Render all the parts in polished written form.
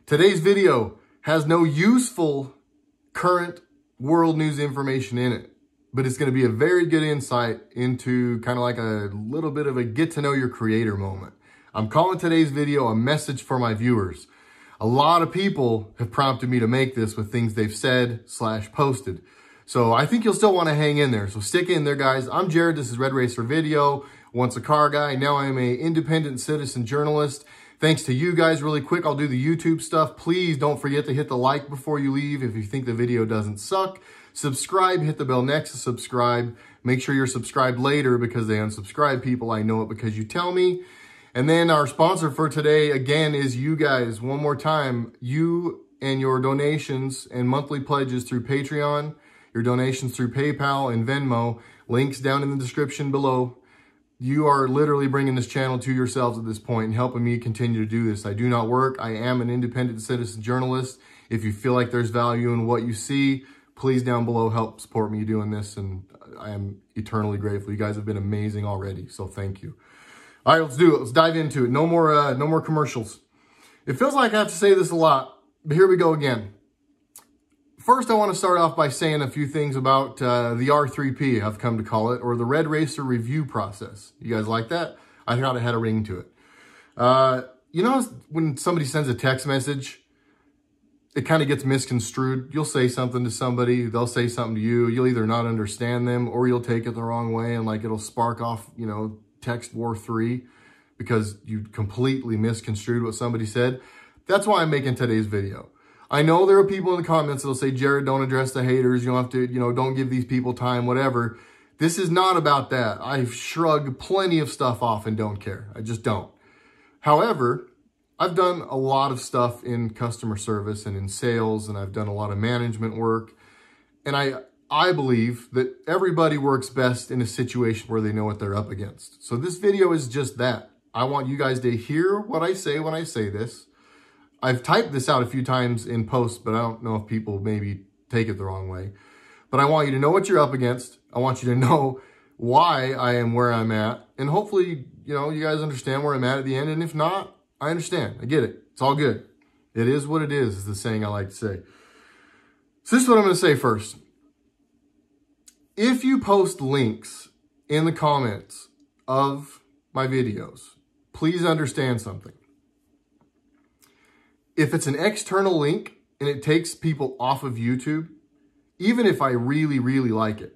Today's video has no useful current world news information in it, but it's going to be a very good insight into kind of like a little bit of a get to know your creator moment. I'm calling today's video a message for my viewers. A lot of people have prompted me to make this with things they've said / posted. So I think you'll still want to hang in there. So stick in there, guys. I'm Jared. This is RedRacer Video. Once a car guy. Now I'm an independent citizen journalist. Thanks to you guys. Really quick, I'll do the YouTube stuff. Please don't forget to hit the like before you leave if you think the video doesn't suck. Subscribe. Hit the bell next to subscribe. Make sure you're subscribed later because they unsubscribe people. I know it because you tell me. And then our sponsor for today, again, is you guys. One more time, you and your donations and monthly pledges through Patreon, your donations through PayPal and Venmo, links down in the description below. You are literally bringing this channel to yourselves at this point and helping me continue to do this. I do not work. I am an independent citizen journalist. If you feel like there's value in what you see, please down below help support me doing this. And I am eternally grateful. You guys have been amazing already. So thank you. All right, let's do it. Let's dive into it. No more commercials. It feels like I have to say this a lot, but here we go again. First, I want to start off by saying a few things about the R3P, I've come to call it, or the RedRacer review process. You guys like that? I thought it had a ring to it. You know, when somebody sends a text message, it kind of gets misconstrued. You'll say something to somebody, they'll say something to you. You'll either not understand them or you'll take it the wrong way and like it'll spark off, you know, text war 3 because you completely misconstrued what somebody said. That's why I'm making today's video. I know there are people in the comments that'll say, Jared, don't address the haters. You don't have to, you know, don't give these people time, whatever. This is not about that. I shrug plenty of stuff off and don't care. I just don't. However, I've done a lot of stuff in customer service and in sales, and I've done a lot of management work. And I believe that everybody works best in a situation where they know what they're up against. So this video is just that. I want you guys to hear what I say when I say this. I've typed this out a few times in posts, but I don't know if people maybe take it the wrong way. But I want you to know what you're up against. I want you to know why I am where I'm at. And hopefully, you know, you guys understand where I'm at the end. And if not, I understand. I get it. It's all good. It is what it is the saying I like to say. So this is what I'm going to say first. If you post links in the comments of my videos, please understand something. If it's an external link and it takes people off of YouTube, even if I really, really like it,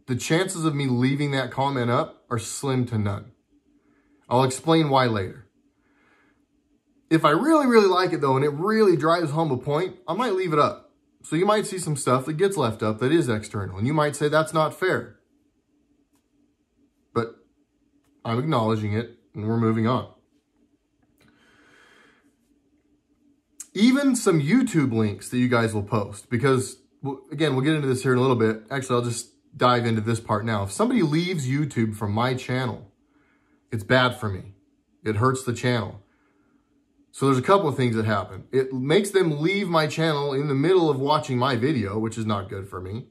the chances of me leaving that comment up are slim to none. I'll explain why later. If I really, really like it though, and it really drives home a point, I might leave it up. So you might see some stuff that gets left up that is external, and you might say that's not fair. But I'm acknowledging it, and we're moving on. Even some YouTube links that you guys will post, because, again, we'll get into this here in a little bit. Actually, I'll just dive into this part now. If somebody leaves YouTube from my channel, it's bad for me. It hurts the channel. So there's a couple of things that happen. It makes them leave my channel in the middle of watching my video, which is not good for me.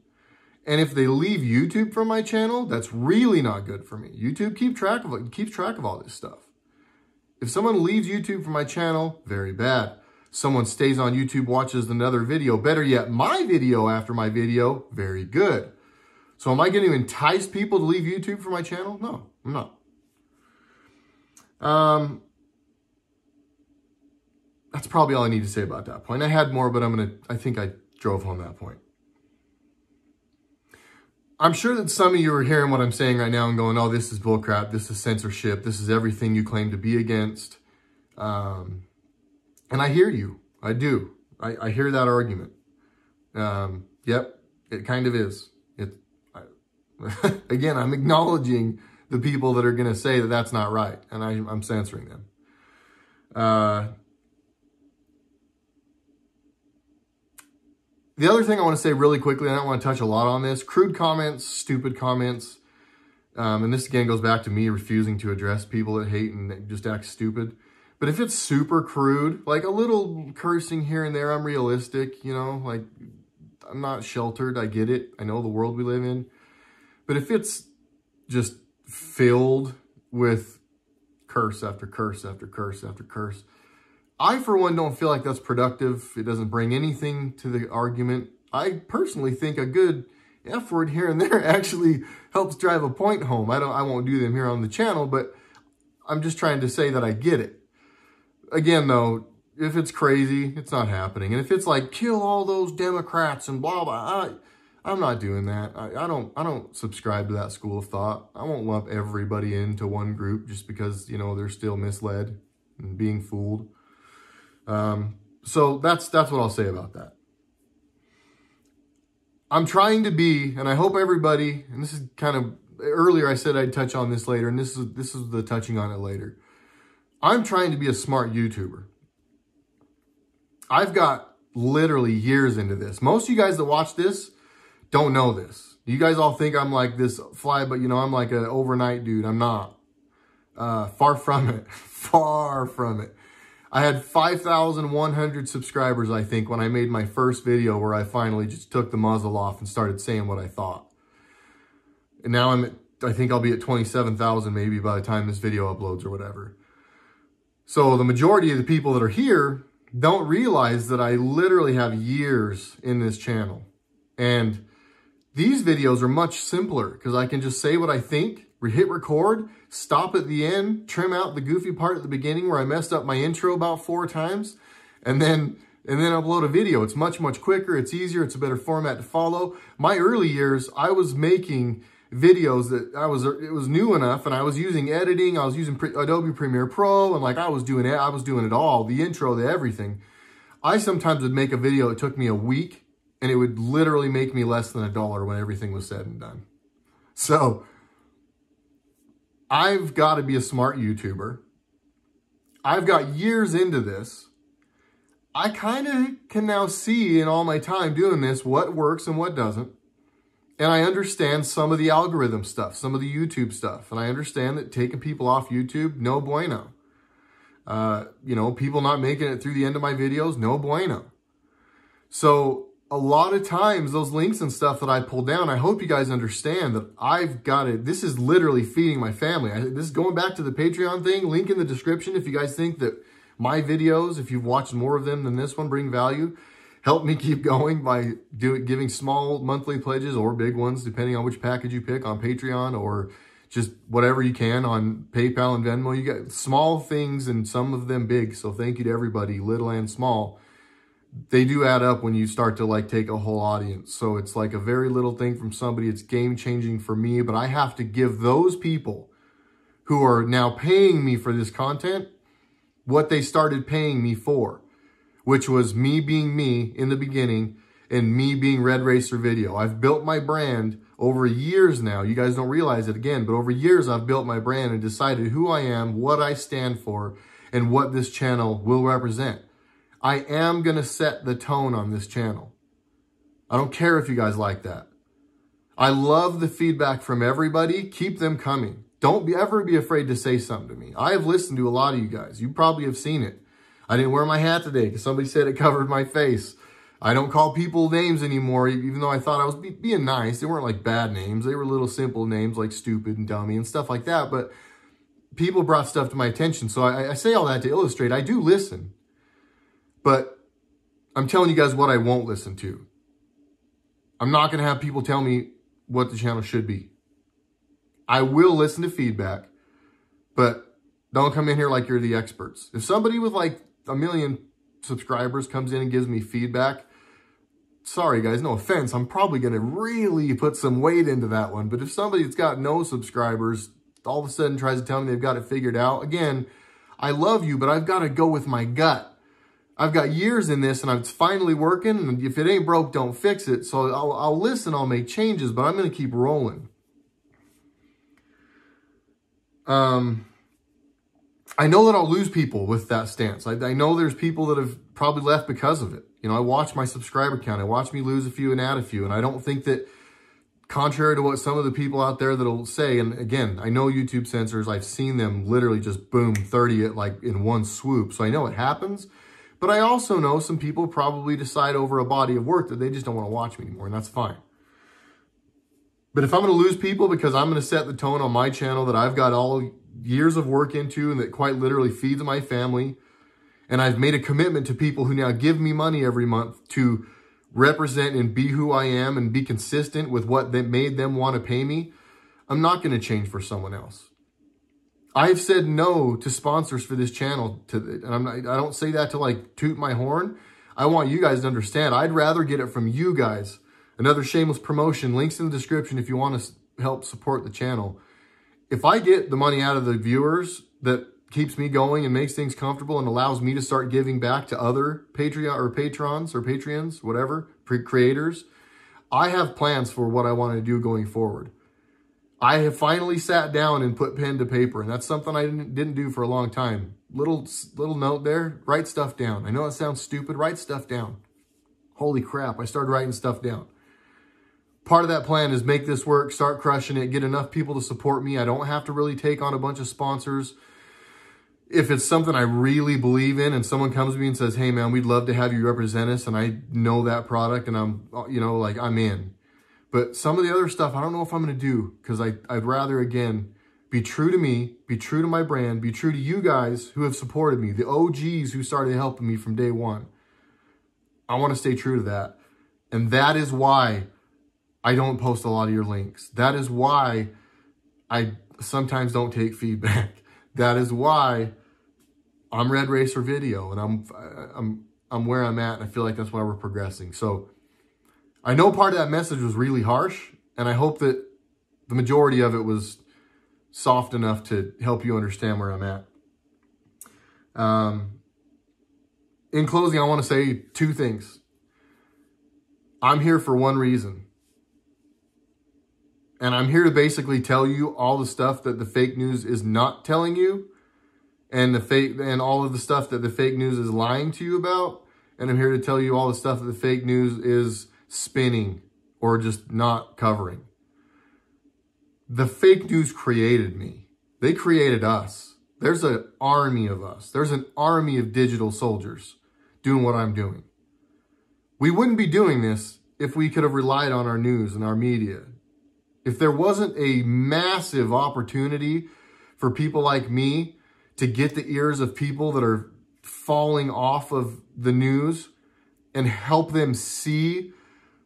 And if they leave YouTube from my channel, that's really not good for me. YouTube keeps track of all this stuff. If someone leaves YouTube from my channel, very bad. Someone stays on YouTube, watches another video, better yet, my video after my video, very good. So am I going to entice people to leave YouTube for my channel? No, I'm not. That's probably all I need to say about that point. I had more, but I think I drove home that point. I'm sure that some of you are hearing what I'm saying right now and going, oh, this is bullcrap. This is censorship. This is everything you claim to be against. And I hear you. I do. I hear that argument. Yep, it kind of is. Again, I'm acknowledging the people that are going to say that that's not right, and I'm censoring them. The other thing I want to say really quickly, I don't want to touch a lot on this, crude comments, stupid comments, and this again goes back to me refusing to address people that hate and just act stupid. But if it's super crude, like a little cursing here and there, I'm realistic, you know, like I'm not sheltered. I get it. I know the world we live in. But if it's just filled with curse after curse after curse after curse, I, for one, don't feel like that's productive. It doesn't bring anything to the argument. I personally think a good F word here and there actually helps drive a point home. I won't do them here on the channel, but I'm just trying to say that I get it. Again, though, if it's crazy, it's not happening. And if it's like, kill all those Democrats and blah, blah, I'm not doing that. I don't subscribe to that school of thought. I won't lump everybody into one group just because, you know, they're still misled and being fooled. So that's what I'll say about that. I'm trying to be, and I hope everybody, and this is kind of, earlier I said I'd touch on this later, and this is the touching on it later. I'm trying to be a smart YouTuber. I've got literally years into this. Most of you guys that watch this don't know this. You guys all think I'm like this fly, but you know, I'm like an overnight dude. I'm not. Far from it. Far from it. I had 5,100 subscribers, I think, when I made my first video where I finally just took the muzzle off and started saying what I thought. And now I think I'll be at 27,000 maybe by the time this video uploads or whatever. So the majority of the people that are here don't realize that I literally have years in this channel. And these videos are much simpler because I can just say what I think, hit record, stop at the end, trim out the goofy part at the beginning where I messed up my intro about 4 times, and then upload a video. It's much, much quicker. It's easier. It's a better format to follow. My early years, I was making videos that it was new enough, and I was using editing. I was using Adobe Premiere Pro, and like I was doing it all, the intro, the everything. I sometimes would make a video that took me a week, and it would literally make me less than $1 when everything was said and done. So I've got to be a smart YouTuber. I've got years into this. I kind of can now see in all my time doing this what works and what doesn't. And I understand some of the algorithm stuff, some of the YouTube stuff. And I understand that taking people off YouTube, no bueno. You know, people not making it through the end of my videos, no bueno. So a lot of times those links and stuff that I pull down, I hope you guys understand that I've got it. This is literally feeding my family. This is going back to the Patreon thing, link in the description. If you guys think that my videos, if you've watched more of them than this one, bring value, help me keep going by giving small monthly pledges or big ones, depending on which package you pick on Patreon or just whatever you can on PayPal and Venmo. You got small things and some of them big. So thank you to everybody, little and small. They do add up when you start to like take a whole audience. So it's like a very little thing from somebody. It's game changing for me, but I have to give those people who are now paying me for this content what they started paying me for, which was me being me in the beginning and me being RedRacer Video. I've built my brand over years now. You guys don't realize it again, but over years I've built my brand and decided who I am, what I stand for, and what this channel will represent. I am going to set the tone on this channel. I don't care if you guys like that. I love the feedback from everybody. Keep them coming. Don't ever be afraid to say something to me. I have listened to a lot of you guys. You probably have seen it. I didn't wear my hat today because somebody said it covered my face. I don't call people names anymore, even though I thought I was being nice. They weren't like bad names. They were little simple names like stupid and dummy and stuff like that. But people brought stuff to my attention. So I say all that to illustrate. I do listen. But I'm telling you guys what I won't listen to. I'm not going to have people tell me what the channel should be. I will listen to feedback, but don't come in here like you're the experts. If somebody with like 1 million subscribers comes in and gives me feedback, sorry guys, no offense, I'm probably going to really put some weight into that one. But if somebody that's got no subscribers all of a sudden tries to tell me they've got it figured out, again, I love you, but I've got to go with my gut. I've got years in this and it's finally working. And if it ain't broke, don't fix it. So I'll listen, I'll make changes, but I'm going to keep rolling. I know that I'll lose people with that stance. I know there's people that have probably left because of it. You know, I watch my subscriber count. I watch me lose a few and add a few. And I don't think that, contrary to what some of the people out there that'll say, and again, I know YouTube censors, I've seen them literally just boom, 30 at like in one swoop. So I know it happens. But I also know some people probably decide over a body of work that they just don't want to watch me anymore, and that's fine. But if I'm going to lose people because I'm going to set the tone on my channel that I've got all years of work into and that quite literally feeds my family, And I've made a commitment to people who now give me money every month to represent and be who I am and be consistent with what that made them want to pay me. I'm not going to change for someone else. I've said no to sponsors for this channel, and I don't say that to like toot my horn. I want you guys to understand. I'd rather get it from you guys. Another shameless promotion, links in the description if you want to help support the channel. If I get the money out of the viewers that keeps me going and makes things comfortable and allows me to start giving back to other Patreons, whatever, creators, I have plans for what I want to do going forward. I have finally sat down and put pen to paper, and that's something I didn't do for a long time. Little note there, write stuff down. I know it sounds stupid, write stuff down. Holy crap, I started writing stuff down. Part of that plan is make this work, start crushing it, get enough people to support me. I don't have to really take on a bunch of sponsors. If it's something I really believe in and someone comes to me and says, hey man, we'd love to have you represent us, and I know that product and I'm, like I'm in. But some of the other stuff, I don't know if I'm going to do, because I'd rather, again, be true to me, be true to my brand, be true to you guys who have supported me, the OGs who started helping me from day one. I want to stay true to that. And that is why I don't post a lot of your links. That is why I sometimes don't take feedback. That is why I'm RedRacer Video, and I'm where I'm at, and I feel like that's why we're progressing. So I know part of that message was really harsh, and I hope that the majority of it was soft enough to help you understand where I'm at. In closing, I want to say two things. I'm here for one reason. And I'm here to basically tell you all the stuff that the fake news is not telling you, and all of the stuff that the fake news is lying to you about. And I'm here to tell you all the stuff that the fake news is spinning or just not covering. The fake news created me. They created us. There's an army of us. There's an army of digital soldiers doing what I'm doing. We wouldn't be doing this if we could have relied on our news and our media. If there wasn't a massive opportunity for people like me to get the ears of people that are falling off of the news and help them see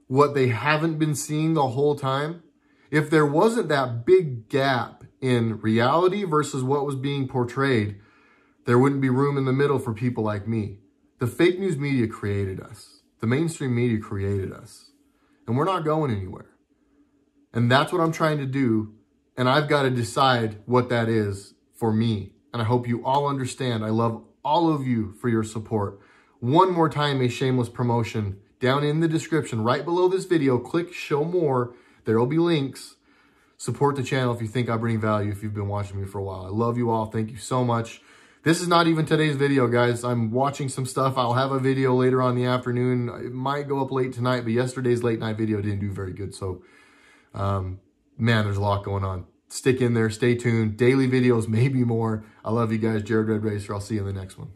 what they haven't been seeing the whole time, if there wasn't that big gap in reality versus what was being portrayed, there wouldn't be room in the middle for people like me. The fake news media created us. The mainstream media created us. And we're not going anywhere. And that's what I'm trying to do. And I've got to decide what that is for me. And I hope you all understand. I love all of you for your support. One more time, a shameless promotion. Down in the description, right below this video, click show more. There will be links. Support the channel if you think I bring value, if you've been watching me for a while. I love you all. Thank you so much. This is not even today's video, guys. I'm watching some stuff. I'll have a video later on in the afternoon. It might go up late tonight, but yesterday's late night video didn't do very good. So, man, there's a lot going on. Stick in there. Stay tuned. Daily videos, maybe more. I love you guys. Jared RedRacer. I'll see you in the next one.